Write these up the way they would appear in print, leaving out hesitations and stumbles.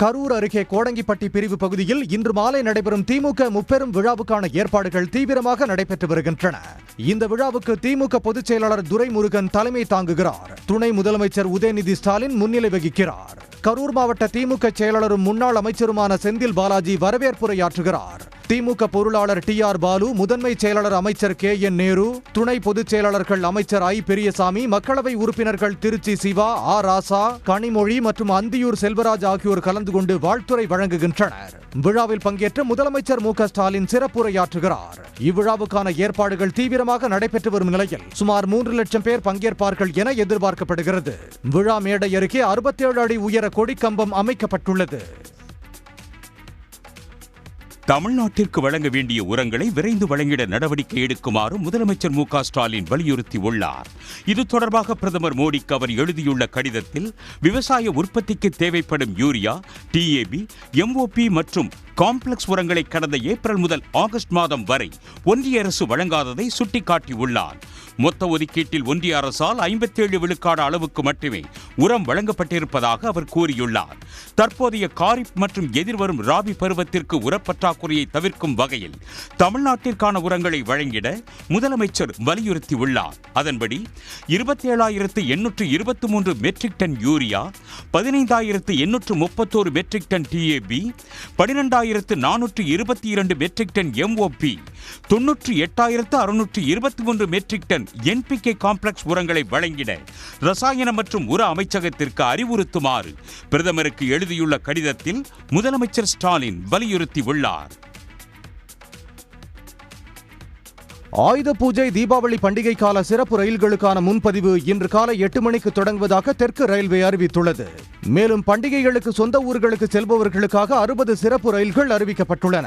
கரூர் அருகே கோடங்கிப்பட்டி பிரிவு பகுதியில் இன்று மாலை நடைபெறும் திமுக முப்பெரும் விழாவுக்கான ஏற்பாடுகள் தீவிரமாக நடைபெற்று வருகின்றன. இந்த விழாவுக்கு திமுக பொதுச் செயலாளர் துரைமுருகன் தலைமை தாங்குகிறார். துணை முதலமைச்சர் உதயநிதி ஸ்டாலின் முன்னிலை வகிக்கிறார். கரூர் மாவட்ட திமுக செயலாளரும் முன்னாள் அமைச்சருமான செந்தில் பாலாஜி வரவேற்புரையாற்றுகிறார். திமுக பொருளாளர் டி.ஆர். பாலு, முதன்மை செயலாளர் அமைச்சர் கே.என். நேரு, துணை பொதுச் செயலாளர்கள் அமைச்சர் ஐ. பெரியசாமி, மக்களவை உறுப்பினர்கள் திருச்சி சிவா, ஆ. ராசா, கனிமொழி மற்றும் அந்தியூர் செல்வராஜ் ஆகியோர் கலந்து கொண்டு வாழ்த்துரை வழங்குகின்றனர். விழாவில் பங்கேற்ற முதலமைச்சர் மு.க. ஸ்டாலின் சிறப்புரையாற்றுகிறார். இவ்விழாவுக்கான ஏற்பாடுகள் தீவிரமாக நடைபெற்று வரும் நிலையில் சுமார் 3 லட்சம் பேர் பங்கேற்பார்கள் என எதிர்பார்க்கப்படுகிறது. விழா மேடை அருகே 67 அடி உயர கொடிக்கம்பம் அமைக்கப்பட்டுள்ளது. தமிழ்நாட்டிற்கு வழங்க வேண்டிய உரங்களை விரைந்து வழங்கிட நடவடிக்கை எடுக்குமாறு முதலமைச்சர் மு.க. ஸ்டாலின் வலியுறுத்தியுள்ளார். இது தொடர்பாக பிரதமர் மோடிக்கு அவர் எழுதியுள்ள கடிதத்தில் விவசாய உற்பத்திக்கு தேவைப்படும் யூரியா, டிஏபி, எம்ஓபி மற்றும் காம்ப்ளெக்ஸ் உரங்களை கடந்த ஏப்ரல் முதல் ஆகஸ்ட் மாதம் வரை ஒன்றிய அரசு வழங்காததை சுட்டிக்காட்டியுள்ளார். மொத்த ஒதுக்கீட்டில் ஒன்றிய அரசால் 57 விழுக்காடு அளவுக்கு மட்டுமே உரம் வழங்கப்பட்டிருப்பதாக அவர் கூறியுள்ளார். தற்போதைய காரிப் மற்றும் எதிர்வரும் ராபி பருவத்திற்கு உரப்பற்றாக்குறையை தவிர்க்கும் வகையில் தமிழ்நாட்டிற்கான உரங்களை வழங்கிட முதலமைச்சர் வலியுறுத்தியுள்ளார். அதன்படி 27,823 metric ton urea, 15,831 metric ton DAP, 12,422 metric ton MOP, 98,623 metric ton NPK complex உரங்களை வழங்கிட ரசாயன மற்றும் உர அமைச்சகத்திற்கு அறிவுறுத்துமாறு பிரதமருக்கு எழுதியுள்ள கடிதத்தில் முதலமைச்சர் ஸ்டாலின் வலியுறுத்தியுள்ளார். ஆயுத பூஜை, தீபாவளி பண்டிகை கால சிறப்பு ரயில்களுக்கான முன்பதிவு இன்று காலை 8 மணிக்கு தொடங்குவதாக தெற்கு ரயில்வே அறிவித்துள்ளது. மேலும் பண்டிகைகளுக்கு சொந்த ஊர்களுக்கு செல்பவர்களுக்காக 60 சிறப்பு ரயில்கள் அறிவிக்கப்பட்டுள்ளன.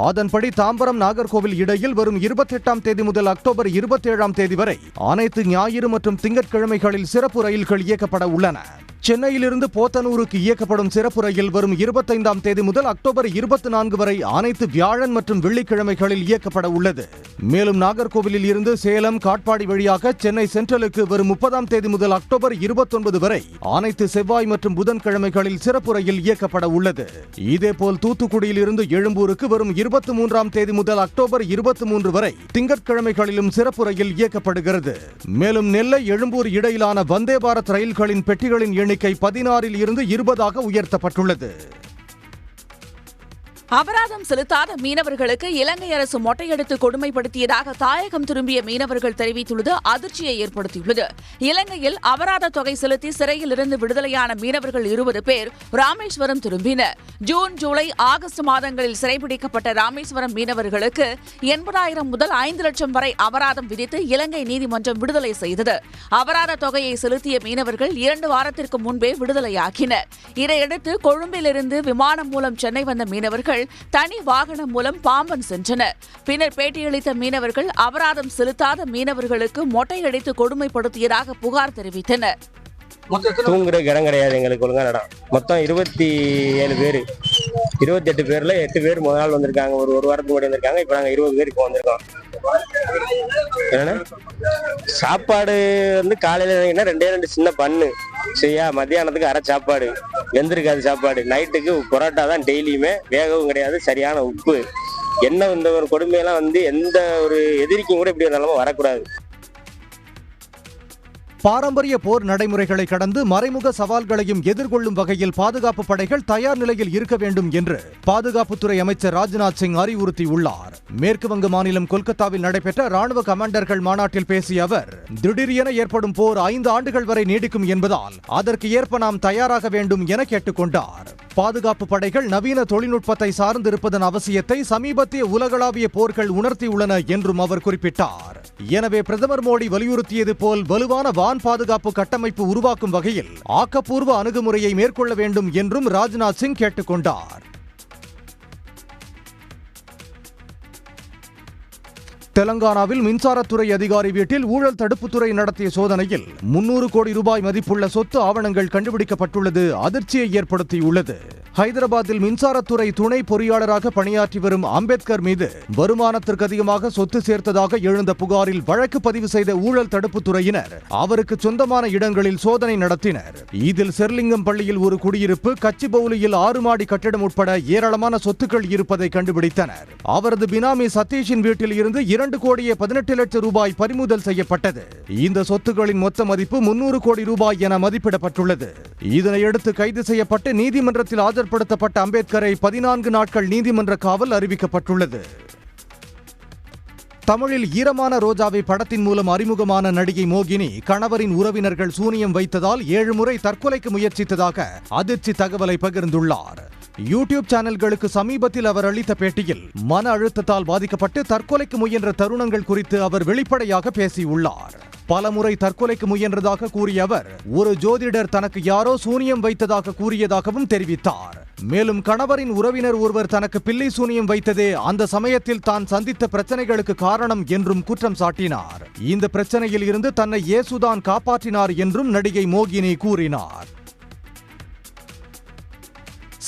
அதன்படி தாம்பரம், நாகர்கோவில் இடையில் வரும் 28ஆம் தேதி முதல் அக்டோபர் 27ஆம் தேதி வரை அனைத்து ஞாயிறு மற்றும் திங்கட்கிழமைகளில் சிறப்பு ரயில்கள் இயக்கப்பட உள்ளன. சென்னையிலிருந்து போத்தனூருக்கு இயக்கப்படும் சிறப்பு ரயில் வரும் 25ஆம் தேதி முதல் அக்டோபர் 24 வரை அனைத்து வியாழன் மற்றும் வெள்ளிக்கிழமைகளில் இயக்கப்பட உள்ளது. மேலும் நாகர்கோவிலில் இருந்து சேலம், காட்பாடி வழியாக சென்னை சென்ட்ரலுக்கு வரும் 30ஆம் தேதி முதல் அக்டோபர் 29 வரை அனைத்து செவ்வாய் மற்றும் புதன்கிழமைகளில் சிறப்பு ரயில் இயக்கப்பட உள்ளது. இதேபோல் தூத்துக்குடியில் இருந்து எழும்பூருக்கு வரும் 23ஆம் தேதி முதல் அக்டோபர் 23 வரை திங்கட்கிழமைகளிலும் சிறப்பு ரயில் இயக்கப்படுகிறது. மேலும் நெல்லை, எழும்பூர் இடையிலான வந்தே பாரத் ரயில்களின் பெட்டிகளின் எண்ணிக்கை 16 இருந்து 20ஆக உயர்த்தப்பட்டுள்ளது. அபராதம் செலுத்தாத மீனவர்களுக்கு இலங்கை அரசு மொட்டையடித்து கொடுமைப்படுத்தியதாக தாயகம் திரும்பிய மீனவர்கள் தெரிவித்துள்ளது அதிர்ச்சியை ஏற்படுத்தியுள்ளது. இலங்கையில் அபராத தொகை செலுத்தி சிறையில் இருந்து விடுதலையான மீனவர்கள் 20 பேர் ராமேஸ்வரம் திரும்பினர். ஜூன், ஜூலை, ஆகஸ்ட் மாதங்களில் சிறைபிடிக்கப்பட்ட ராமேஸ்வரம் மீனவர்களுக்கு 80,000 முதல் 5 லட்சம் வரை அபராதம் விதித்து இலங்கை நீதிமன்றம் விடுதலை செய்தது. அபராத தொகையை செலுத்திய மீனவர்கள் 2 வாரத்திற்கு முன்பே விடுதலையாக்கினர். இதையடுத்து கொழும்பிலிருந்து விமானம் மூலம் சென்னை வந்த மீனவர்கள் தனி வாகனம் மூலம் பாம்பன் சென்றனர். பின்னர் பேட்டியளித்த மீனவர்கள் அபராதம் செலுத்தாத மீனவர்களுக்கு மொட்டையடித்து கொடுமைப்படுத்தியதாக புகார் தெரிவித்தனர். தூங்குறதுக்கு இடம் கிடையாது எங்களுக்கு ஒழுங்கா இடம். மொத்தம் 27 பேர், 28 பேர்ல 8 பேர் முதல் நாள் வந்திருக்காங்க. ஒரு வாரத்துக்கு முன்னாடி வந்திருக்காங்க. இப்ப நாங்க 20 பேருக்கு வந்திருக்கோம். என்னன்னா சாப்பாடு காலையில 2 சின்ன பண்ணு சரியா, மத்தியானத்துக்கு அரை சாப்பாடு, வெந்திருக்காது சாப்பாடு. நைட்டுக்கு பரோட்டா தான் டெய்லியுமே, வேகவும் கிடையாது, சரியான உப்பு. என்ன இந்த ஒரு கொடுமையெல்லாம் எந்த ஒரு எதிரிக்கும் கூட இப்படி ஒரு நிலைமை வரக்கூடாது. பாரம்பரிய போர் நடைமுறைகளை கடந்து மறைமுக சவால்களையும் எதிர்கொள்ளும் வகையில் பாதுகாப்பு படைகள் தயார் நிலையில் இருக்க வேண்டும் என்று பாதுகாப்புத்துறை அமைச்சர் ராஜ்நாத் சிங் அறிவுறுத்தியுள்ளார். மேற்கு வங்க மாநிலம் கொல்கத்தாவில் நடைபெற்ற ராணுவ கமாண்டர்கள் மாநாட்டில் பேசிய அவர், திடீரென ஏற்படும் போர் 5 ஆண்டுகள் வரை நீடிக்கும் என்பதால் அதற்கு ஏற்ப நாம் தயாராக வேண்டும் என கேட்டுக்கொண்டார். பாதுகாப்பு படைகள் நவீன தொழில்நுட்பத்தை சார்ந்திருப்பதன் அவசியத்தை சமீபத்திய உலகளாவிய போர்கள் உணர்த்தியுள்ளன என்றும் அவர் குறிப்பிட்டார். எனவே பிரதமர் மோடி வலியுறுத்தியது போல் வலுவான வான் பாதுகாப்பு கட்டமைப்பு உருவாக்கும் வகையில் ஆக்கப்பூர்வ அணுகுமுறையை மேற்கொள்ள வேண்டும் என்றும் ராஜ்நாத் சிங் கேட்டுக்கொண்டார். தெலங்கானாவில் மின்சாரத்துறை அதிகாரி வீட்டில் ஊழல் தடுப்புத்துறை நடத்திய சோதனையில் 300 கோடி ரூபாய் மதிப்புள்ள சொத்து ஆவணங்கள் கண்டுபிடிக்கப்பட்டுள்ளது அதிர்ச்சியை ஏற்படுத்தியுள்ளது. ஹைதராபாத்தில் மின்சாரத்துறை துணை பொறியாளராக பணியாற்றி வரும் அம்பேத்கர் மீது வருமானத்திற்கு அதிகமாக சொத்து சேர்த்ததாக எழுந்த புகாரில் வழக்கு பதிவு செய்த ஊழல் தடுப்புத்துறையினர் அவருக்கு சொந்தமான இடங்களில் சோதனை நடத்தினர். இதில் செர்லிங்கம் பள்ளியில் ஒரு குடியிருப்பு, கச்சிபவுலியில் 6 மாடி கட்டிடம் உட்பட ஏராளமான சொத்துக்கள் இருப்பதை கண்டுபிடித்தனர். அவரது பினாமி சதீஷின் வீட்டில் இருந்து 2 கோடியே 18 லட்சம் ரூபாய் பறிமுதல் செய்யப்பட்டது. இந்த சொத்துக்களின் மொத்த மதிப்பு 300 கோடி ரூபாய் என மதிப்பிடப்பட்டுள்ளது. இதனையடுத்து கைது செய்யப்பட்டு நீதிமன்றத்தில் ஆஜர்படுத்தப்பட்ட அம்பேத்கரை 14 நாட்கள் நீதிமன்ற காவல் அறிவிக்கப்பட்டுள்ளது. தமிழில் ஈரமான ரோஜாவை படத்தின் மூலம் அறிமுகமான நடிகை மோகினி கணவரின் உறவினர்கள் சூனியம் வைத்ததால் 7 முறை தற்கொலைக்கு முயற்சித்ததாக அதிர்ச்சி தகவலை பகிர்ந்துள்ளார். யூடியூப் சேனல்களுக்கு சமீபத்தில் அவர் அளித்த பேட்டியில் மன அழுத்தத்தால் பாதிக்கப்பட்டு தற்கொலைக்கு முயன்ற தருணங்கள் குறித்து அவர் வெளிப்படையாக பேசியுள்ளார். பலமுறை தற்கொலைக்கு முயன்றதாக கூறிய அவர் ஒரு ஜோதிடர் தனக்கு யாரோ சூனியம் வைத்ததாக கூறியதாகவும் தெரிவித்தார். மேலும் கணவரின் உறவினர் ஒருவர் தனக்கு பில்லி சூனியம் வைத்ததே அந்த சமயத்தில் தான் சந்தித்த பிரச்சனைகளுக்கு காரணம் என்றும் குற்றம் சாட்டினார். இந்த பிரச்சனையில் இருந்து தன்னை இயேசுதான் காப்பாற்றினார் என்றும் நடிகை மோகினி கூறினார்.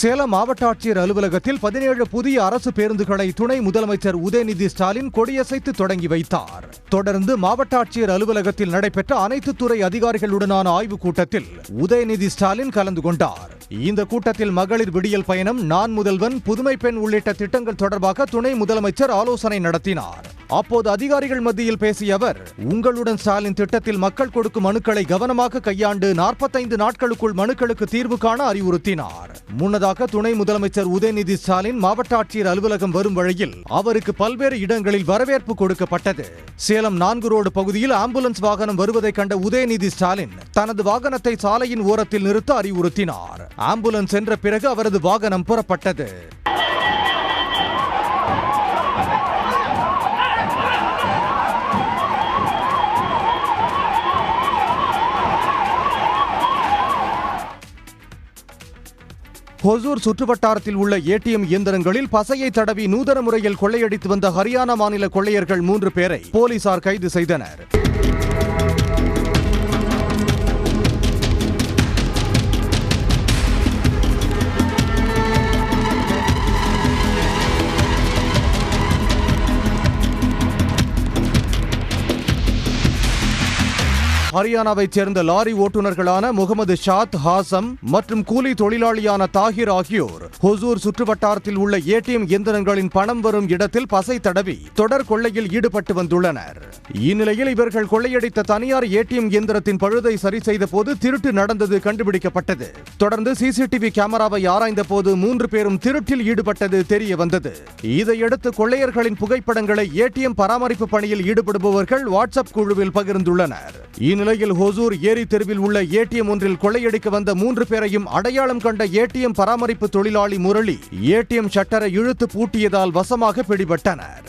சேலம் மாவட்ட ஆட்சியர் அலுவலகத்தில் 17 புதிய அரசு பேருந்துகளை துணை முதலமைச்சர் உதயநிதி ஸ்டாலின் கொடியசைத்து தொடங்கி வைத்தார். தொடர்ந்து மாவட்ட ஆட்சியர் அலுவலகத்தில் நடைபெற்ற அனைத்து துறை அதிகாரிகளுடனான ஆய்வுக் கூட்டத்தில் உதயநிதி ஸ்டாலின் கலந்து கொண்டார். இந்த கூட்டத்தில் மகளிர் விடியல் பயணம், நான் முதல்வன், புதுமை பெண் உள்ளிட்ட திட்டங்கள் தொடர்பாக துணை முதலமைச்சர் ஆலோசனை நடத்தினார். அப்போது அதிகாரிகள் மத்தியில் பேசிய அவர், உங்களுடன் ஸ்டாலின் திட்டத்தில் மக்கள் கொடுக்கும் மனுக்களை கவனமாக கையாண்டு 45 நாட்களுக்குள் மனுக்களுக்கு தீர்வு காண அறிவுறுத்தினார். முன்னதாக துணை முதலமைச்சர் உதயநிதி ஸ்டாலின் மாவட்ட ஆட்சியர் அலுவலகம் வரும் வழியில் அவருக்கு பல்வேறு இடங்களில் வரவேற்பு கொடுக்கப்பட்டது. சேலம் 4 ரோடு பகுதியில் ஆம்புலன்ஸ் வாகனம் வருவதை கண்ட உதயநிதி ஸ்டாலின் தனது வாகனத்தை சாலையின் ஓரத்தில் நிறுத்த அறிவுறுத்தினார். ஆம்புலன்ஸ் சென்ற பிறகு அவரது வாகனம் புறப்பட்டது. ஹொசூர் சுற்றுவட்டாரத்தில் உள்ள ஏடிஎம் இயந்திரங்களில் பசையை தடவி நூதன முறையில் கொள்ளையடித்து வந்த ஹரியானா மாநில கொள்ளையர்கள் 3 பேரை போலீசார் கைது செய்தனர். ஹரியானாவைச் சேர்ந்த லாரி ஓட்டுநர்களான முகமது ஷாத், ஹாசம் மற்றும் கூலி தொழிலாளியான தாகிர் ஆகியோர் ஹொசூர் சுற்றுவட்டாரத்தில் உள்ள ஏடிஎம் இயந்திரங்களின் பணம் வரும் இடத்தில் பசை தடவி தொடர் கொள்ளையில் ஈடுபட்டு வந்துள்ளனர். இந்நிலையில் இவர்கள் கொள்ளையடித்த தனியார் ஏடிஎம் இயந்திரத்தின் பழுதை சரி செய்த போது திருட்டு நடந்தது கண்டுபிடிக்கப்பட்டது. தொடர்ந்து சிசிடிவி கேமராவை ஆராய்ந்த போது 3 பேரும் திருட்டில் ஈடுபட்டது தெரிய வந்தது. இதையடுத்து கொள்ளையர்களின் புகைப்படங்களை ஏடிஎம் பராமரிப்பு பணியில் ஈடுபடுபவர்கள் வாட்ஸ்அப் குழுவில் பகிர்ந்துள்ளனர். இந்நிலையில் ஹொசூர் ஏரி தெருவில் உள்ள ஏடிஎம் ஒன்றில் கொள்ளையடிக்க வந்த 3 பேரையும் அடையாளம் கண்ட ஏடிஎம் பராமரிப்பு தொழிலாளி முரளி ஏடிஎம் ஷட்டரை இழுத்து பூட்டியதால் வசமாக பிடிபட்டனர்.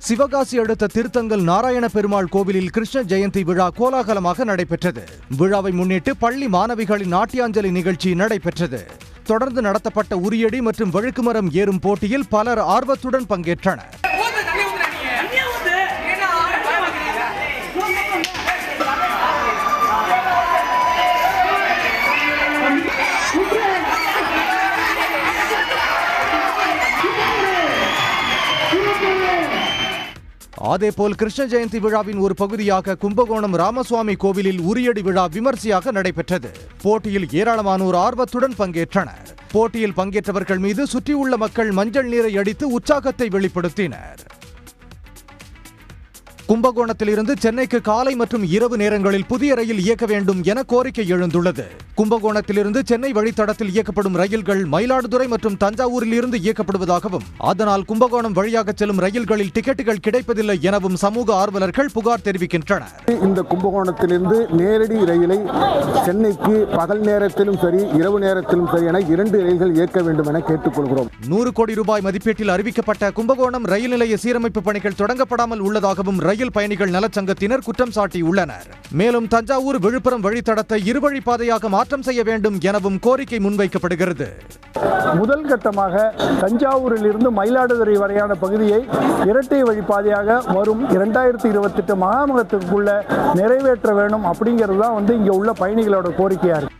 சிவகாசி அடுத்த திருத்தங்கல் நாராயண பெருமாள் கோவிலில் கிருஷ்ண ஜெயந்தி விழா கோலாகலமாக நடைபெற்றது. விழாவை முன்னிட்டு பள்ளி மாணவிகளின் நாட்டியாஞ்சலி நிகழ்ச்சி நடைபெற்றது. தொடர்ந்து நடத்தப்பட்ட உரியடி மற்றும் வழுக்குமரம் ஏறும் போட்டியில் பலர் ஆர்வத்துடன் பங்கேற்றனர். அதேபோல் கிருஷ்ண ஜெயந்தி விழாவின் ஒரு பகுதியாக கும்பகோணம் ராமசுவாமி கோவிலில் உரியடி விழா விமர்சையாக நடைபெற்றது. போட்டியில் ஏராளமானோர் ஆர்வத்துடன் பங்கேற்றனர். போட்டியில் பங்கேற்றவர்கள் மீது சுற்றியுள்ள மக்கள் மஞ்சள் நீரை அடித்து உற்சாகத்தை வெளிப்படுத்தினர். கும்பகோணத்தில் இருந்து சென்னைக்கு காலை மற்றும் இரவு நேரங்களில் புதிய ரயில் இயக்க வேண்டும் என கோரிக்கை எழுந்துள்ளது. கும்பகோணத்திலிருந்து சென்னை வழித்தடத்தில் இயக்கப்படும் ரயில்கள் மயிலாடுதுறை மற்றும் தஞ்சாவூரில் இருந்து இயக்கப்படுவதாகவும் அதனால் கும்பகோணம் வழியாக செல்லும் ரயில்களில் டிக்கெட்டுகள் கிடைப்பதில்லை எனவும் சமூக ஆர்வலர்கள் புகார் தெரிவிக்கின்றனர். இந்த கும்பகோணத்திலிருந்து நேரடி ரயிலை சென்னைக்கு பகல் நேரத்திலும் சரி இரவு நேரத்திலும் சரி என 2 ரயில்கள் இயக்க வேண்டும் என கேட்டுக்கொள்கிறோம். 100 கோடி ரூபாய் மதிப்பீட்டில் அறிவிக்கப்பட்ட கும்பகோணம் ரயில் நிலைய சீரமைப்பு பணிகள் தொடங்கப்படாமல் உள்ளதாகவும் ரயில் ரயில் பயணிகள் நலச்சங்கத்தினர் குற்றம் சாட்டியுள்ளனர். மேலும் தஞ்சாவூர் விழுப்புரம் வழித்தடத்தை இருவழிப்பாதையாக மாற்றம் செய்ய வேண்டும் எனவும் கோரிக்கை முன்வைக்கப்படுகிறது. முதல் கட்டமாக தஞ்சாவூரில் இருந்து மயிலாடுதுறை வரையான பகுதியை இரட்டை வழிப்பாதையாக வரும் 2028 மகாமகத்திற்குள்ள நிறைவேற்ற வேண்டும் அப்படிங்கிறது தான் இங்கே உள்ள பயணிகளோட கோரிக்கையாக இருக்கு.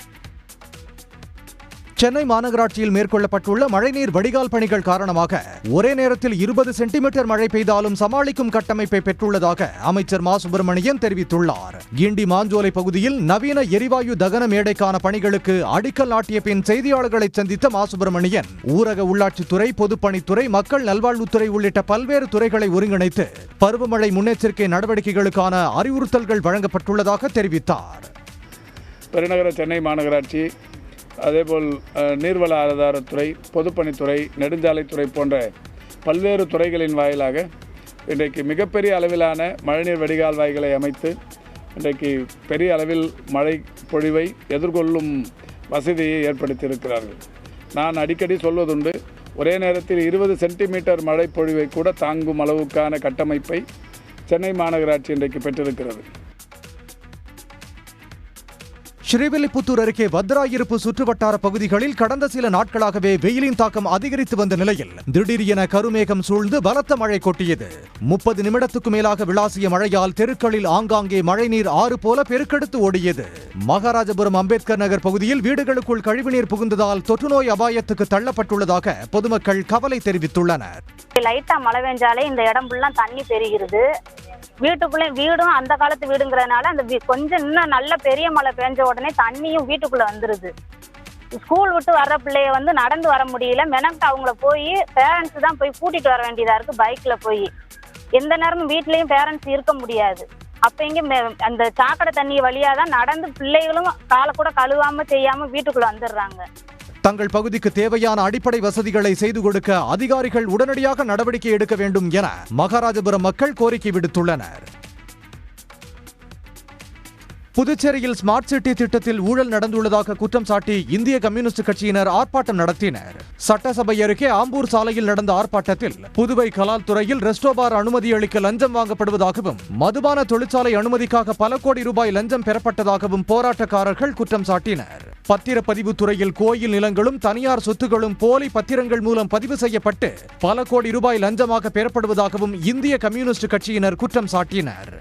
சென்னை மாநகராட்சியில் மேற்கொள்ளப்பட்டுள்ள மழைநீர் வடிகால் பணிகள் காரணமாக ஒரே நேரத்தில் 20 சென்டிமீட்டர் மழை பெய்தாலும் சமாளிக்கும் கட்டமைப்பை பெற்றுள்ளதாக அமைச்சர் மா சுப்பிரமணியன் தெரிவித்துள்ளார். கிண்டி மாஞ்சோலை பகுதியில் நவீன எரிவாயு தகன மேடைக்கான பணிகளுக்கு அடிக்கல் நாட்டிய பின் செய்தியாளர்களை சந்தித்த மா சுப்பிரமணியன் ஊரக உள்ளாட்சித்துறை, பொதுப்பணித்துறை, மக்கள் நல்வாழ்வுத்துறை உள்ளிட்ட பல்வேறு துறைகளை ஒருங்கிணைத்து பருவமழை முன்னெச்சரிக்கை நடவடிக்கைகளுக்கான அறிவுறுத்தல்கள் வழங்கப்பட்டுள்ளதாக தெரிவித்தார். பெருநகர சென்னை மாநகராட்சி, அதேபோல் நீர்வள ஆதாரத்துறை, பொதுப்பணித்துறை, நெடுஞ்சாலைத்துறை போன்ற பல்வேறு துறைகளின் வாயிலாக இன்றைக்கு மிகப்பெரிய அளவிலான மழைநீர் வடிகால் வாய்களை அமைத்து இன்றைக்கு பெரிய அளவில் மழை பொழிவை எதிர்கொள்ளும் வசதியை ஏற்படுத்தியிருக்கிறார்கள். நான் அடிக்கடி சொல்வதுண்டு, ஒரே நேரத்தில் 20 சென்டிமீட்டர் மழை பொழிவை கூட தாங்கும் அளவுக்கான கட்டமைப்பை சென்னை மாநகராட்சி இன்றைக்கு பெற்றிருக்கிறது. ஸ்ரீவில்லிபுத்தூர் அருகே வத்ராயிருப்பு சுற்றுவட்டார பகுதிகளில் கடந்த சில நாட்களாகவே வெயிலின் தாக்கம் அதிகரித்து வந்த நிலையில் திடீரென கருமேகம் சூழ்ந்து பலத்த மழை கொட்டியது. 30 நிமிடத்துக்கு மேலாக விளாசிய மழையால் தெருக்களில் ஆங்காங்கே மழைநீர் ஆறு போல பெருக்கெடுத்து ஓடியது. மகாராஜபுரம் அம்பேத்கர் நகர் பகுதியில் வீடுகளுக்குள் கழிவுநீர் புகுந்ததால் தொற்றுநோய் அபாயத்துக்கு தள்ளப்பட்டுள்ளதாக பொதுமக்கள் கவலை தெரிவித்துள்ளனர். லைட்டா மழை பெஞ்சாலே இந்த இடம் ஃபுல்லா தண்ணி பெருகிறது. வீட்டுக்குள்ளே வீடும் அந்த காலத்து வீடுங்கிறதுனால அந்த கொஞ்சம் இன்னும் நல்ல பெரிய மழை பெஞ்ச உடனே தண்ணியும் வீட்டுக்குள்ள வந்துருது. ஸ்கூல் விட்டு வர்ற பிள்ளைய நடந்து வர முடியல. மெனக்கிட்டு அவங்கள போய் பேரண்ட்ஸ் தான் போய் கூட்டிட்டு வர வேண்டியதா இருக்கு. பைக்ல போய் எந்த நேரமும் வீட்லயும் பேரண்ட்ஸ் இருக்க முடியாது. அப்ப இங்க அந்த சாக்கடை தண்ணி வழியா தான் நடந்து பிள்ளைகளும் காலை கூட கழுவாம செய்யாம வீட்டுக்குள்ள வந்துடுறாங்க. தங்கள் பகுதிக்கு தேவையான அடிப்படை வசதிகளை செய்து கொடுக்க அதிகாரிகள் உடனடியாக நடவடிக்கை எடுக்க வேண்டும் என மகாராஜபுரம் மக்கள் கோரிக்கை விடுத்துள்ளனர். புதுச்சேரியில் ஸ்மார்ட் சிட்டி திட்டத்தில் ஊழல் நடந்துள்ளதாக குற்றம் சாட்டி இந்திய கம்யூனிஸ்ட் கட்சியினர் ஆர்ப்பாட்டம் நடத்தினர். சட்டசபை அருகே ஆம்பூர் சாலையில் நடந்த ஆர்ப்பாட்டத்தில் புதுவை கலால் துறையில் ரெஸ்டோபார் அனுமதி அளிக்க லஞ்சம் வாங்கப்படுவதாகவும் மதுபான தொழிற்சாலை அனுமதிக்காக பல கோடி ரூபாய் லஞ்சம் பெறப்பட்டதாகவும் போராட்டக்காரர்கள் குற்றம் சாட்டினர். பத்திரப்பதிவு துறையில் கோயில் நிலங்களும் தனியார் சொத்துகளும் போலி பத்திரங்கள் மூலம் பதிவு செய்யப்பட்டு பல கோடி ரூபாய் லஞ்சமாக பெறப்படுவதாகவும் இந்திய கம்யூனிஸ்ட் கட்சியினர் குற்றம் சாட்டினர்.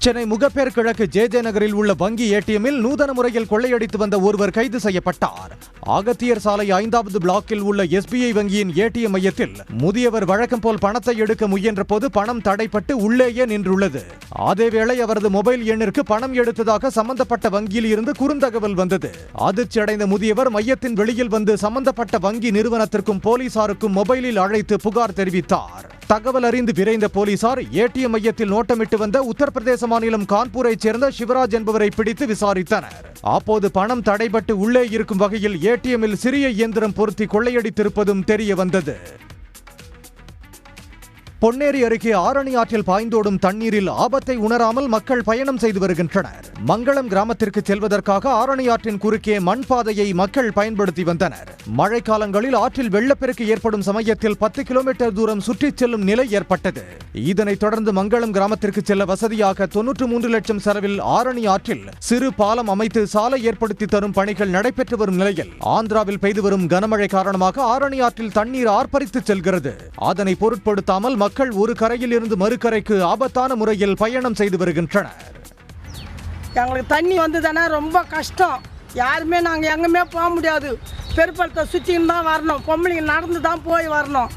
சென்னை முகப்பேர் கிழக்கு ஜே நகரில் உள்ள வங்கி ஏடிஎம்மில் நூதன முறையில் கொள்ளையடித்து வந்த ஒருவர் கைது செய்யப்பட்டார். அகத்தியர் சாலை 5வது பிளாக்கில் உள்ள SBI வங்கியின் ஏடிஎம் மையத்தில் முதியவர் வழக்கம் போல் பணத்தை எடுக்க முயன்ற போது பணம் தடைப்பட்டு உள்ளேயே நின்றுள்ளது. அதேவேளை அவரது மொபைல் எண்ணிற்கு பணம் எடுத்ததாக சம்பந்தப்பட்ட வங்கியில் இருந்து குறுந்தகவல் வந்தது. அதிர்ச்சி அடைந்த முதியவர் மையத்தின் வெளியில் வந்து சம்பந்தப்பட்ட வங்கி நிறுவனத்திற்கும் போலீசாருக்கும் மொபைலில் அழைத்து புகார் தெரிவித்தார். தகவல் அறிந்து விரைந்த போலீசார் ஏடிஎம் மையத்தில் நோட்டமிட்டு வந்த உத்தரப்பிரதேச மாநிலம் கான்பூரைச் சேர்ந்த சிவராஜ் என்பவரை பிடித்து விசாரித்தனர். அப்போது பணம் தடைபட்டு உள்ளே இருக்கும் வகையில் ஏடிஎம்மில் சிறிய இயந்திரம் பொருத்தி கொள்ளையடித்திருப்பதும் தெரிய வந்தது. பொன்னேரி அருகே ஆரணி ஆற்றில் பாய்ந்தோடும் தண்ணீரில் ஆபத்தை உணராமல் மக்கள் பயணம் செய்து வருகின்றனர். மங்களம் கிராமத்திற்கு செல்வதற்காக ஆரணி ஆற்றின் குறுக்கே மண் பாதையை மக்கள் பயன்படுத்தி வந்தனர். மழைக்காலங்களில் ஆற்றில் வெள்ளப்பெருக்கு ஏற்படும் சமயத்தில் 10 கிலோமீட்டர் தூரம் சுற்றிச் செல்லும் நிலை ஏற்பட்டது. இதனைத் தொடர்ந்து மங்களம் கிராமத்திற்கு செல்ல வசதியாக 93 லட்சம் செலவில் ஆரணி ஆற்றில் சிறு பாலம் அமைத்து சாலை ஏற்படுத்தி தரும் பணிகள் நடைபெற்று வரும் நிலையில் ஆந்திராவில் பெய்து வரும் கனமழை காரணமாக ஆரணி ஆற்றில் தண்ணீர் ஆர்ப்பரித்து செல்கிறது. அதனை பொருட்படுத்தாமல் மக்கள் ஒரு கரையில் இருந்து மறுகரைக்கு ஆபத்தான முறையில் பயணம் செய்து வருகின்றனர். எங்களுக்கு தண்ணி வந்ததுன்னா ரொம்ப கஷ்டம். யாருமே நாங்கள் எங்கேயுமே போக முடியாது. பெருப்பழத்தை சுற்றின்னு தான் வரணும். பொம்பளைங்க நடந்து தான் போய் வரணும்.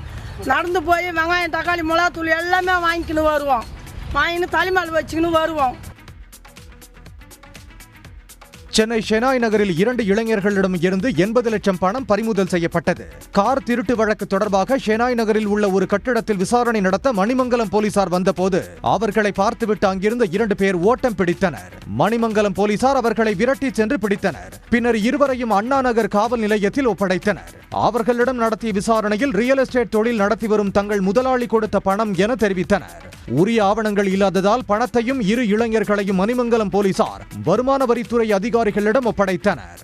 நடந்து போய் வெங்காயம், தக்காளி, மிளகாத்தூள் எல்லாமே வாங்கிக்கின்னு வருவோம். வாங்கின்னு தலைமையில் வச்சுக்கின்னு வருவோம். சென்னை ஷெனாய் நகரில் 2 இளைஞர்களிடம் இருந்து 80 லட்சம் பணம் பறிமுதல் செய்யப்பட்டது. கார் திருட்டு வழக்கு தொடர்பாக ஷெனாய் நகரில் உள்ள ஒரு கட்டிடத்தில் விசாரணை நடத்த மணிமங்கலம் போலீசார் வந்தபோது அவர்களை பார்த்துவிட்டு அங்கிருந்த 2 பேர் ஓட்டம் பிடித்தனர். மணிமங்கலம் போலீசார் அவர்களை விரட்டி சென்று பிடித்தனர். பின்னர் இருவரையும் அண்ணா நகர் காவல் நிலையத்தில் ஒப்படைத்தனர். அவர்களிடம் நடத்திய விசாரணையில் ரியல் எஸ்டேட் தொழில் நடத்தி வரும் தங்கள் முதலாளி கொடுத்த பணம் என தெரிவித்தனர். உரிய ஆவணங்கள் இல்லாததால் பணத்தையும் 2 இளைஞர்களையும் மணிமங்கலம் போலீசார் வருமான வரித்துறை அதிகாரிகளிடம் ஒப்படைத்தனர்.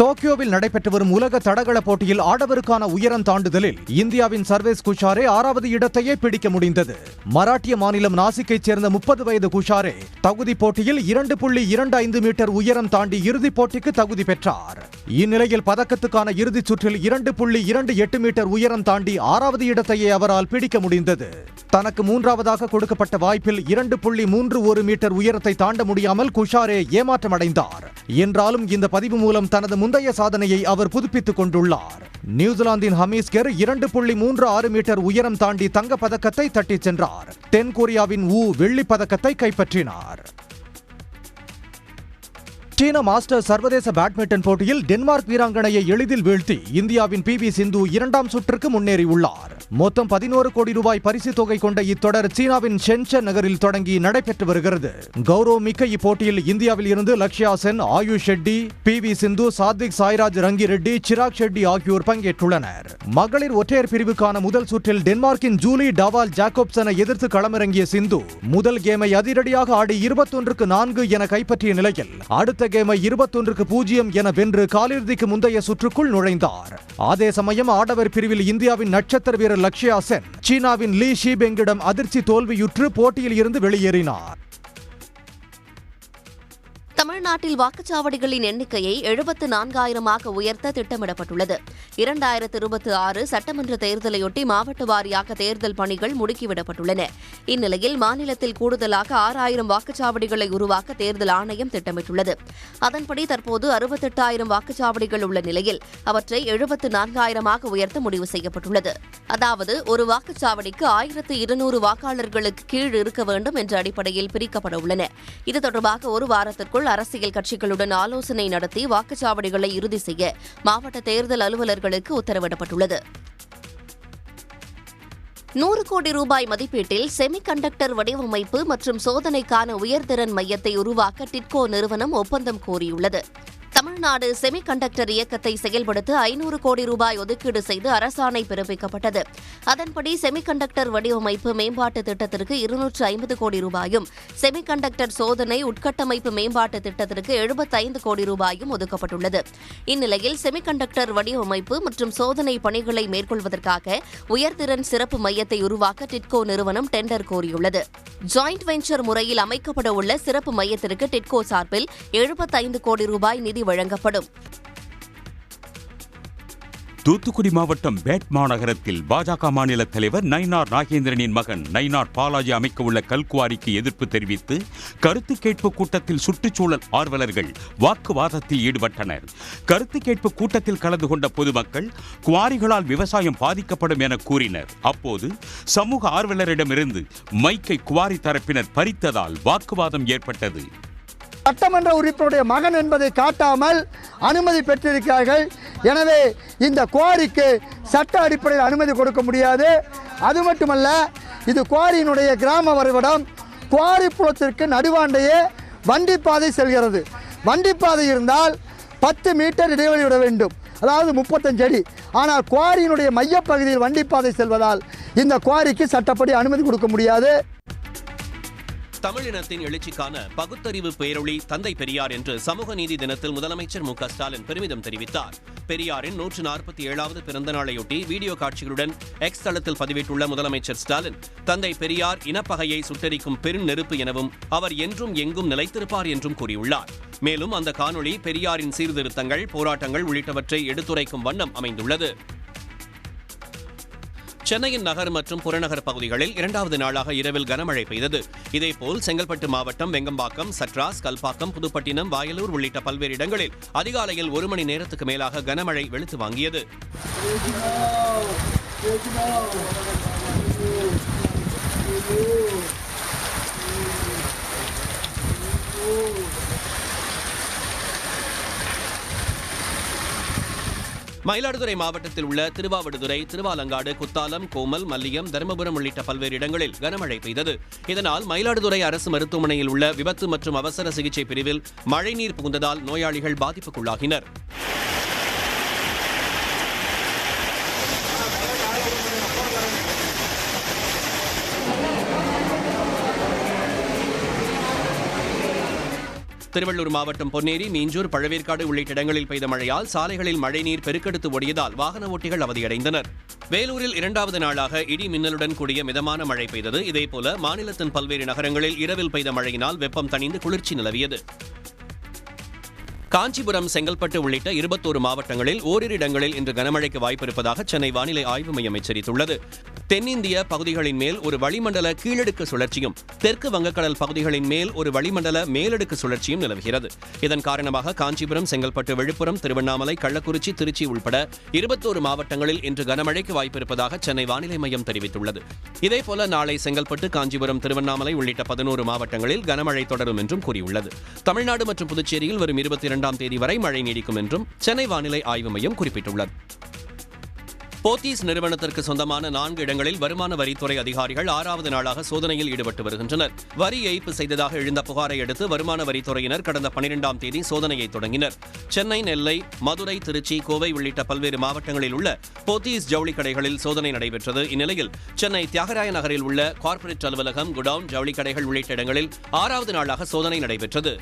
டோக்கியோவில் நடைபெற்று வரும் உலக தடகள போட்டியில் ஆடவருக்கான உயரம் தாண்டுதலில் இந்தியாவின் சர்வேஸ் குஷாரே 6வது இடத்தையே பிடிக்க முடிந்தது. மராட்டிய மாநிலம் நாசிக்கைச் சேர்ந்த 30 வயது குஷாரே தகுதி போட்டியில் 2.25 மீட்டர் உயரம் தாண்டி இறுதிப் போட்டிக்கு தகுதி பெற்றார். இந்நிலையில் பதக்கத்துக்கான இறுதிச் சுற்றில் 2.28 மீட்டர் உயரம் தாண்டி 6வது இடத்தையே அவரால் பிடிக்க முடிந்தது. தனக்கு 3வதாக கொடுக்கப்பட்ட வாய்ப்பில் 2.31 மீட்டர் உயரத்தை தாண்ட முடியாமல் குஷாரே ஏமாற்றமடைந்தார். என்றாலும் இந்த பதிவு மூலம் தனது முந்தைய சாதனையை அவர் புதுப்பித்துக் கொண்டுள்ளார். நியூசிலாந்தின் ஹமீஸ்கர் 2.36 மீட்டர் உயரம் தாண்டி தங்கப் பதக்கத்தை தட்டிச் சென்றார். தென்கொரியாவின் ஊ வெள்ளிப் பதக்கத்தை கைப்பற்றினார். சீன மாஸ்டர் சர்வதேச பேட்மிண்டன் போட்டியில் டென்மார்க் வீராங்கனையை எளிதில் வீழ்த்தி இந்தியாவின் PV சிந்து 2ஆம் சுற்றுக்கு முன்னேறியுள்ளார். மொத்தம் 11 கோடி ரூபாய் பரிசு தொகை கொண்ட இத்தொடர் சீனாவின் ஷென்சன் நகரில் தொடங்கி நடைபெற்று வருகிறது. கௌரவ் மிக்க இப்போட்டியில் இந்தியாவில் இருந்து லக்ஷ்யா சென், ஆயுஷ் ஷெட்டி, PV சிந்து, சாத்விக் சாய்ராஜ் ரங்கிரெட்டி, சிராக் ஷெட்டி ஆகியோர் பங்கேற்றுள்ளனர். மகளிர் ஒற்றையர் பிரிவுக்கான முதல் சுற்றில் டென்மார்க்கின் ஜூலி டாவால் ஜாக்கோப்சனை எதிர்த்து களமிறங்கிய சிந்து முதல் கேமை அதிரடியாக ஆடி 21-4 என கைப்பற்றிய நிலையில் அடுத்த கேமை 21-0 என வென்று காலிறுதிக்கு முந்தைய சுற்றுக்குள் நுழைந்தார். அதே சமயம் ஆடவர் பிரிவில் இந்தியாவின் நட்சத்திர வீரர் லக்ஷ்யா சென் சீனாவின் லீ ஷீபெங்கிடம் அதிர்ச்சி தோல்வியுற்று போட்டியில் இருந்து வெளியேறினார். தமிழ்நாட்டில் வாக்குச்சாவடிகளின் எண்ணிக்கையை 74,000ஆக உயர்த்த திட்டமிடப்பட்டுள்ளது. 2026 சட்டமன்ற தேர்தலையொட்டி மாவட்ட வாரியாக தேர்தல் பணிகள் முடுக்கிவிடப்பட்டுள்ளன. இந்நிலையில் மாநிலத்தில் கூடுதலாக 6,000 வாக்குச்சாவடிகளை உருவாக்க தேர்தல் ஆணையம் திட்டமிட்டுள்ளது. அதன்படி தற்போது 68,000 வாக்குச்சாவடிகள் உள்ள நிலையில் அவற்றை 74,000ஆக உயர்த்த முடிவு செய்யப்பட்டுள்ளது. அதாவது ஒரு வாக்குச்சாவடிக்கு 1,200 வாக்காளர்களுக்கு கீழ் இருக்க வேண்டும் என்ற அடிப்படையில் பிரிக்கப்பட உள்ளன. இது தொடர்பாக ஒரு வாரத்திற்குள் அரசியல் கட்சிகளுடன் ஆலோசனை நடத்தி வாக்குச்சாவடிகளை இறுதி செய்ய மாவட்ட தேர்தல் அலுவலர்களுக்கு உத்தரவிடப்பட்டுள்ளது. 100 கோடி ரூபாய் மதிப்பீட்டில் செமிகண்டக்டர் வடிவமைப்பு மற்றும் சோதனைக்கான உயர்திறன் மையத்தை உருவாக்க டிட்கோ நிறுவனம் ஒப்பந்தம் கோரியுள்ளது. தமிழ்நாடு செமிகண்டக்டர் இயக்கத்தை செயல்படுத்த 500 கோடி ரூபாய் ஒதுக்கீடு செய்து அரசாணை பிறப்பிக்கப்பட்டது. அதன்படி செமிகண்டக்டர் வடிவமைப்பு மேம்பாட்டு திட்டத்திற்கு 250 கோடி ரூபாயும், செமிகண்டக்டர் சோதனை உட்கட்டமைப்பு மேம்பாட்டு திட்டத்திற்கு 75 கோடி ரூபாயும் ஒதுக்கப்பட்டுள்ளது. இந்நிலையில் செமிகண்டக்டர் வடிவமைப்பு மற்றும் சோதனை பணிகளை மேற்கொள்வதற்காக உயர்திறன் சிறப்பு மையத்தை உருவாக்க டிட்கோ நிறுவனம் டெண்டர் கோரியுள்ளது. ஜாயிண்ட் வெஞ்சர் முறையில் அமைக்கப்பட உள்ள சிறப்பு மையத்திற்கு டிட்கோ சார்பில் 75 கோடி ரூபாய் நிதி வழங்கப்படும். தூத்துக்குடி மாவட்டம் பேட் மாநகரத்தில் பாஜக மாநில தலைவர் நயினார் நாகேந்திரனின் மகன் நயினார் பாலாஜி அமைக்க உள்ள கல்குவாரிக்கு எதிர்ப்பு தெரிவித்து கருத்து கேட்பு கூட்டத்தில் சுற்றுச்சூழல் ஆர்வலர்கள் வாக்குவாதத்தில் ஈடுபட்டனர். கருத்து கேட்பு கூட்டத்தில் கலந்து கொண்ட பொதுமக்கள் குவாரிகளால் விவசாயம் பாதிக்கப்படும் என கூறினர். அப்போது சமூக ஆர்வலரிடமிருந்து மைக்கை குவாரி தரப்பினர் பறித்ததால் வாக்குவாதம் ஏற்பட்டது. சட்டமன்ற உறுப்பினருடைய மகன் என்பதை காட்டாமல் அனுமதி பெற்றிருக்கிறார்கள். எனவே இந்த குவாரிக்கு சட்ட அடிப்படையில் அனுமதி கொடுக்க முடியாது. அது மட்டுமல்ல, இது குவாரியினுடைய கிராம வரைபடம். குவாரி புலத்திற்கு நடுவாண்டையே வண்டிப்பாதை செல்கிறது. வண்டிப்பாதை இருந்தால் 10 மீட்டர் இடைவெளி விட வேண்டும், அதாவது 35 அடி. ஆனால் குவாரியினுடைய மையப்பகுதியில் வண்டிப்பாதை செல்வதால் இந்த குவாரிக்கு சட்டப்படி அனுமதி கொடுக்க முடியாது. தமிழினத்தின் எழுச்சிக்கான பகுத்தறிவு பேரொளி தந்தை பெரியார் என்று சமூக நீதி தினத்தில் முதலமைச்சர் மு க ஸ்டாலின் பெருமிதம் தெரிவித்தார். பெரியாரின் 147வது பிறந்த நாளையொட்டி வீடியோ காட்சிகளுடன் எக்ஸ் தளத்தில் பதிவிட்டுள்ள முதலமைச்சர் ஸ்டாலின், தந்தை பெரியார் இனப்பகையை சுட்டெரிக்கும் பெருநெருப்பு எனவும் அவர் என்றும் எங்கும் நிலைத்திருப்பார் என்றும் கூறியுள்ளார். மேலும் அந்த காணொளி பெரியாரின் சீர்திருத்தங்கள், போராட்டங்கள் உள்ளிட்டவற்றை எடுத்துரைக்கும் வண்ணம் அமைந்துள்ளது. சென்னையின் நகர் மற்றும் புறநகர் பகுதிகளில் 2வது நாளாக இரவில் கனமழை பெய்தது. இதேபோல் செங்கல்பட்டு மாவட்டம் வெங்கம்பாக்கம், சட்ராஸ், கல்பாக்கம், புதுப்பட்டினம், வாயலூர் உள்ளிட்ட பல்வேறு இடங்களில் அதிகாலையில் 1 மணி நேரத்துக்கு மேலாக கனமழை வெளுத்து வாங்கியது. மயிலாடுதுறை மாவட்டத்தில் உள்ள திருவாவடுதுறை, திருவாலங்காடு, குத்தாலம், கோமல், மல்லியம், தருமபுரம் உள்ளிட்ட பல்வேறு இடங்களில் கனமழை பெய்தது. இதனால் மயிலாடுதுறை அரசு மருத்துவமனையில் உள்ள விபத்து மற்றும் அவசர சிகிச்சை பிரிவில் மழைநீர் புகுந்ததால் நோயாளிகள் பாதிப்புக்குள்ளாகினர். திருவள்ளூர் மாவட்டம் பொன்னேரி, மீஞ்சூர், பழவேற்காடு உள்ளிட்ட இடங்களில் பெய்த மழையால் சாலைகளில் மழைநீர் பெருக்கெடுத்து ஓடியதால் வாகன ஓட்டிகள் அவதியடைந்தனர். வேலூரில் 2வது நாளாக இடி மின்னலுடன் கூடிய மிதமான மழை பெய்தது. இதேபோல மாநிலத்தின் பல்வேறு நகரங்களில் இரவில் பெய்த மழையினால் வெப்பம் தணிந்து குளிர்ச்சி நிலவியது. காஞ்சிபுரம், செங்கல்பட்டு உள்ளிட்ட 21 மாவட்டங்களில் ஓரிரு இடங்களில் இன்று கனமழைக்கு வாய்ப்பிருப்பதாக சென்னை வானிலை ஆய்வு மையம் எச்சரித்துள்ளது. தென்னிந்திய பகுதிகளின் மேல் ஒரு வளிமண்டல கீழடுக்கு சுழற்சியும் தெற்கு வங்கக்கடல் பகுதிகளின் மேல் ஒரு வளிமண்டல மேலடுக்கு சுழற்சியும் நிலவுகிறது. இதன் காரணமாக காஞ்சிபுரம், செங்கல்பட்டு, விழுப்புரம், திருவண்ணாமலை, கள்ளக்குறிச்சி, திருச்சி உள்பட 21 மாவட்டங்களில் இன்று கனமழைக்கு வாய்ப்பிருப்பதாக சென்னை வானிலை மையம் தெரிவித்துள்ளது. இதேபோல நாளை செங்கல்பட்டு, காஞ்சிபுரம், திருவண்ணாமலை உள்ளிட்ட 11 மாவட்டங்களில் கனமழை தொடரும் என்றும் கூறியுள்ளது. தமிழ்நாடு மற்றும் புதுச்சேரியில் வரும் 22ஆம் தேதி வரை மழை நீடிக்கும் என்றும் சென்னை வானிலை ஆய்வு மையம் குறிப்பிட்டுள்ளது. போத்தீஸ் நிறுவனத்திற்கு சொந்தமான 4 இடங்களில் வருமான வரித்துறை அதிகாரிகள் 6வது நாளாக சோதனையில் ஈடுபட்டு வருகின்றனர். வரி ஏய்ப்பு செய்ததாக எழுந்த புகாரை அடுத்து வருமான வரித்துறையினர் கடந்த 12ஆம் தேதி சோதனையை தொடங்கினர். சென்னை, நெல்லை, மதுரை, திருச்சி, கோவை உள்ளிட்ட பல்வேறு மாவட்டங்களில் உள்ள போத்தீஸ் ஜவுளி கடைகளில் சோதனை நடைபெற்றது. இந்நிலையில் சென்னை தியாகராய நகரில் உள்ள கார்ப்பரேட் அலுவலகம், குடவுன், ஜவுளி கடைகள் உள்ளிட்ட இடங்களில் 6வது நாளாக சோதனை நடைபெற்றது.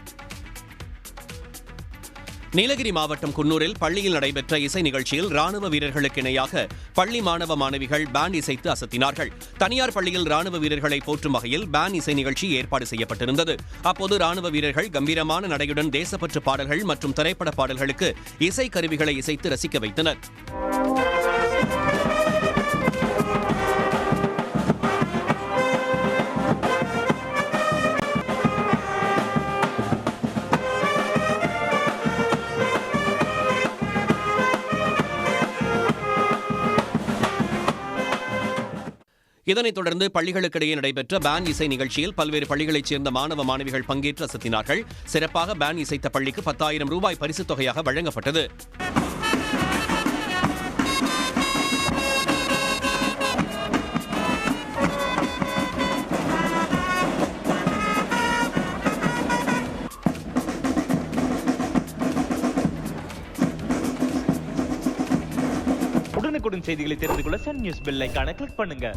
நீலகிரி மாவட்டம் குன்னூரில் பள்ளியில் நடைபெற்ற இசை நிகழ்ச்சியில் ராணுவ வீரர்களுக்கு இணையாக பள்ளி மாணவ மாணவிகள் பேண்ட் இசைத்து அசத்தினார்கள். தனியார் பள்ளியில் ராணுவ வீரர்களை போற்றும் வகையில் பேண்ட் இசை நிகழ்ச்சி ஏற்பாடு செய்யப்பட்டிருந்தது. அப்போது ராணுவ வீரர்கள் கம்பீரமான நடையுடன் தேசப்பற்று பாடல்கள் மற்றும் திரைப்பட பாடல்களுக்கு இசை கருவிகளை இசைத்து ரசிக்க வைத்தனர். இதனைத் தொடர்ந்து பள்ளிகளுக்கிடையே நடைபெற்ற பேண்ட் இசை நிகழ்ச்சியில் பல்வேறு பள்ளிகளைச் சேர்ந்த மாணவ மாணவிகள் பங்கேற்று அசத்தினார்கள். சிறப்பாக பேண்ட் இசைத்த பள்ளிக்கு 10,000 ரூபாய் பரிசுத் தொகையாக வழங்கப்பட்டது. உடனுக்குடன் செய்திகளை தெரிந்து கொள்ள சன் நியூஸ் பெல் ஐகானை கிளிக் பண்ணுங்க.